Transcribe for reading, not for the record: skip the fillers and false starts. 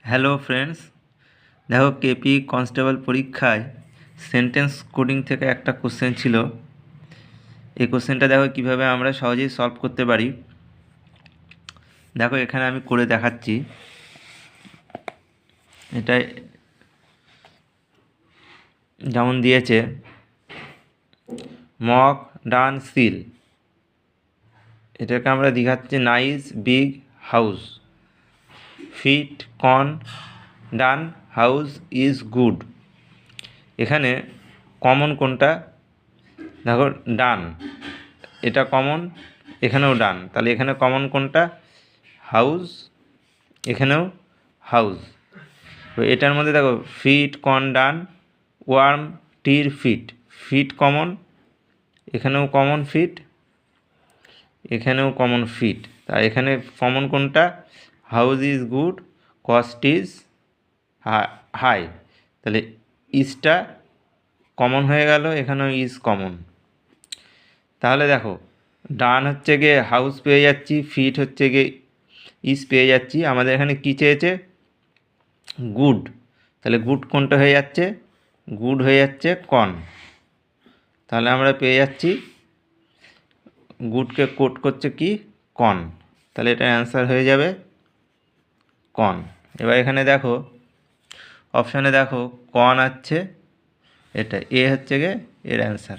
Hello friends, দেখো KP constable পরীক্ষায় sentence coding থেকে একটা কোশ্চেন ছিল। এই কোশ্চেনটা দেখো কিভাবে আমরা সহজেই সলভ করতে পারি। দেখো এখানে আমি করে দেখাচ্ছি। এটা যেমন দিয়েছে, মক ডান সিল, এটাকে আমরা দেখাচ্ছি nice big house, fit corn done house is good. এখানে কমন কোনটা? দেখো ডান, এটা কমন, এখানেও ডান, তাহলে এখানে কমন কোনটা? হাউস, এখানেও হাউস। তো এটার মধ্যে দেখো ফিট কর্ন ডান, ওয়ার্ম টির ফিট, ফিট কমন, এখানেও কমন ফিট, এখানেও কমন ফিট। তা এখানে কমন কোনটা? House is good, cost is high, তাহলে ইজটা কমন হয়ে গেল, এখানেও ইজ কমন। তাহলে দেখো ডান হচ্ছে গিয়ে হাউস পেয়ে যাচ্ছি, ফিট হচ্ছে গিয়ে ইজ পেয়ে যাচ্ছি। আমাদের এখানে কী চেয়েছে? গুড, তাহলে গুড কোনটা হয়ে যাচ্ছে? গুড হয়ে যাচ্ছে কর্ন। তাহলে আমরা পেয়ে যাচ্ছি গুডকে কোট করছে কি? কর্ন, তাহলে এটা অ্যান্সার হয়ে যাবে কর্ন। এবার এখানে দেখো অপশানে দেখো কর্ন আছে, এটা এ হচ্ছে গিয়ে এর অ্যান্সার।